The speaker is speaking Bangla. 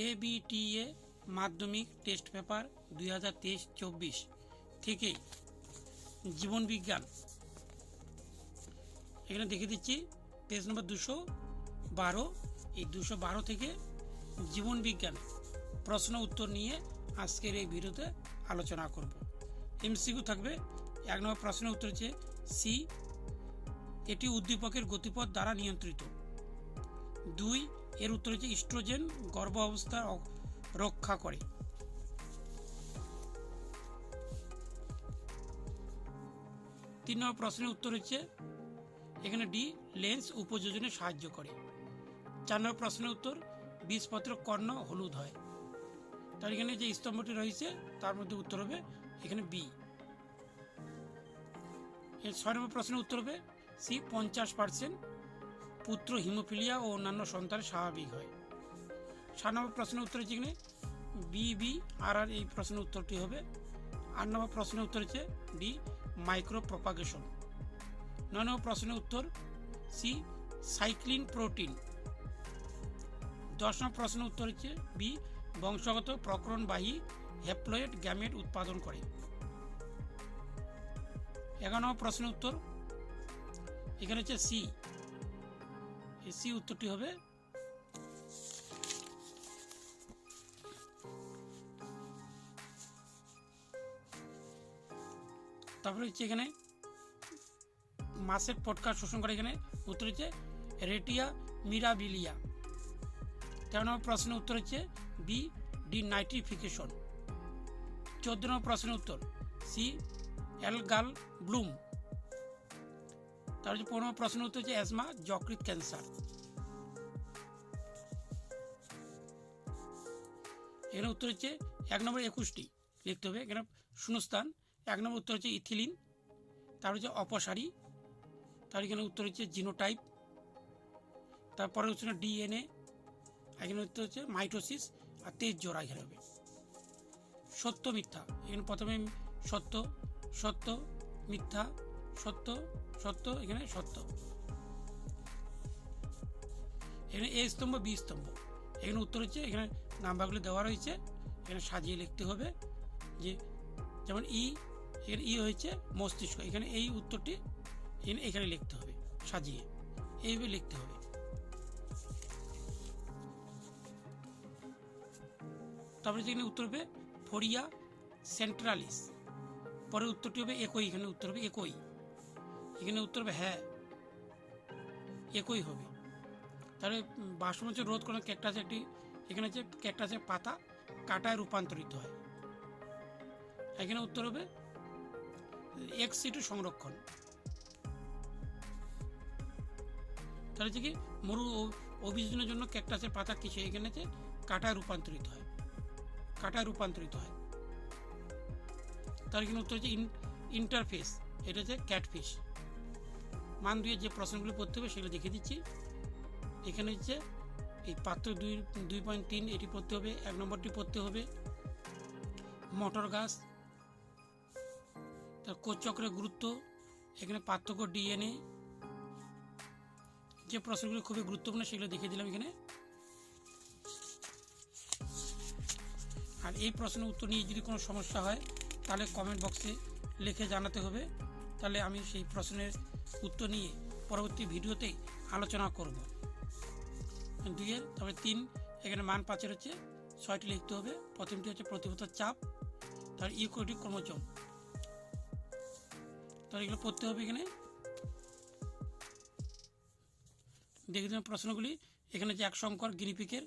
ABTA মাধ্যমিক টেস্ট পেপার 2023-24 থেকে জীবন বিজ্ঞান, এখানে দেখে দিচ্ছি পেজ নম্বর 212। এই 212 থেকে জীবন বিজ্ঞান প্রশ্ন উত্তর নিয়ে আজকের এই ভিডিওতে আলোচনা করব। MCQ থাকবে। 1 নম্বর প্রশ্নের উত্তর হচ্ছে সি, এটি উদ্দীপকের গতিপথ দ্বারা নিয়ন্ত্রিত। 2, এর উত্তর হচ্ছে ইস্ট্রোজেন গর্ভ অবস্থা রক্ষা করে। 3 নম্বর প্রশ্নের উত্তর হচ্ছে এখানে ডি, লেন্স উপযোজনে সাহায্য করে। 4 নম্বর প্রশ্নের উত্তর বীজপত্র কর্ণ হলুদ হয়। তার এখানে যে স্তম্ভটি রয়েছে তার মধ্যে উত্তর হবে এখানে বি। 6 নম্বর প্রশ্নের উত্তর হবে সি, 50% পুত্র হিমোফিলিয়া ও অন্যান্য সন্তান স্বাভাবিক হয়। 7 নম্বর প্রশ্নের উত্তর হচ্ছে এখানে BBRR, এই প্রশ্নের উত্তরটি হবে। 8 নম্বর প্রশ্নের উত্তর হচ্ছে ডি, মাইক্রো প্রপাগেশন। 9 নম্বর প্রশ্নের উত্তর সি, সাইক্লিন প্রোটিন। 10 নম্বর প্রশ্নের উত্তর হচ্ছে বি, বংশগত প্রকরণবাহী হ্যাপ্লয়েড গ্যামেট উৎপাদন করে। 11 নম্বর প্রশ্নের উত্তর এখানে হচ্ছে সি, এই সি উত্তরটি হবে। তারপরে হচ্ছে এখানে মাছের পটকা শোষণ করে, এখানে উত্তর হচ্ছে রেটিয়া মিরাবিলিয়া। 13 নম্বর প্রশ্নের উত্তর হচ্ছে বি, ডিনাইট্রিফিকেশন। 14 নম্বর প্রশ্নের উত্তর সি, অ্যালগাল ব্লুম। তারপর 15 নম্বর প্রশ্নের উত্তর হচ্ছে অ্যাজমা, যকৃৎ ক্যান্সার। এখানে উত্তর হচ্ছে 1 নম্বর 21টি লিখতে হবে, এখানে শূন্যস্থান। 1 নম্বর উত্তর হচ্ছে ইথিলিন, তারপর হচ্ছে অপসারী, তার এখানে উত্তর হচ্ছে জিনোটাইপ, তারপরে হচ্ছে DNA, এখানে উত্তর হচ্ছে মাইটোসিস, আর 23 জোড়া এখানে হবে। সত্য মিথ্যা, এখানে প্রথমে সত্য, সত্য, মিথ্যা, সত্য, সত্য, এখানে সত্য। এখানে এ স্তম্ভ, বি স্তম্ভ, এখানে উত্তর হচ্ছে এখানে নাম্বারগুলি দেওয়া রয়েছে, এখানে সাজিয়ে লিখতে হবে। যে যেমন এখানে হয়েছে মস্তিষ্ক, এখানে এই উত্তরটি এখানে লিখতে হবে সাজিয়ে, এইভাবে লিখতে হবে। তারপরে যেখানে উত্তর হবে ফোরিয়া সেন্ট্রালিস, পরের উত্তরটি হবে একই, এখানে উত্তর হবে একই, এখানে উত্তর হবে হ্যাঁ, একই হবে। তাহলে বাষ্পমোচন রোধ করার ক্যাকটাস একটি, এখানে হচ্ছে ক্যাকটাসের পাতা কাটায় রূপান্তরিত হয়, এখানে উত্তর হবে এক্স-সিটু সংরক্ষণ। তাহলে হচ্ছে কি মরু অভিযোজনের জন্য ক্যাকটাসের পাতা কিছু এখানে হচ্ছে কাটায় রূপান্তরিত হয়, কাটায় রূপান্তরিত হয়। তার এখানে উত্তর হচ্ছে ইন্টারফেস, এটা হচ্ছে ক্যাটফিশ। মান 2 যে প্রশ্নগুলি পড়তে হবে সেগুলো দেখে দিচ্ছি। এখানে হচ্ছে এই পাত্র 2.3 এটি পড়তে হবে। 1 নম্বরটি পড়তে হবে মোটর গাছ, তার কোষ চক্রের গুরুত্ব, এখানে পার্থক্য DNA, যে প্রশ্নগুলি খুবই গুরুত্বপূর্ণ সেগুলো দেখে দিলাম এখানে। আর এই প্রশ্নের উত্তর নিয়ে যদি কোনো সমস্যা হয় তাহলে কমেন্ট বক্সে লিখে জানাতে হবে, তাহলে আমি সেই প্রশ্নের উত্তর নিয়ে পরবর্তী ভিডিওতে আলোচনা করব। 2 তারপরে 3, এখানে মান 5 হচ্ছে 6টি লিখতে হবে। প্রথমটি হচ্ছে প্রতিবতার চাপ, তার ইউক্যারিওটিক ক্রোমোজোম, তাহলে এগুলো পড়তে হবে। এখানে দেখে দিলাম প্রশ্নগুলি। এখানে যে এক সংকর গিনিপিকের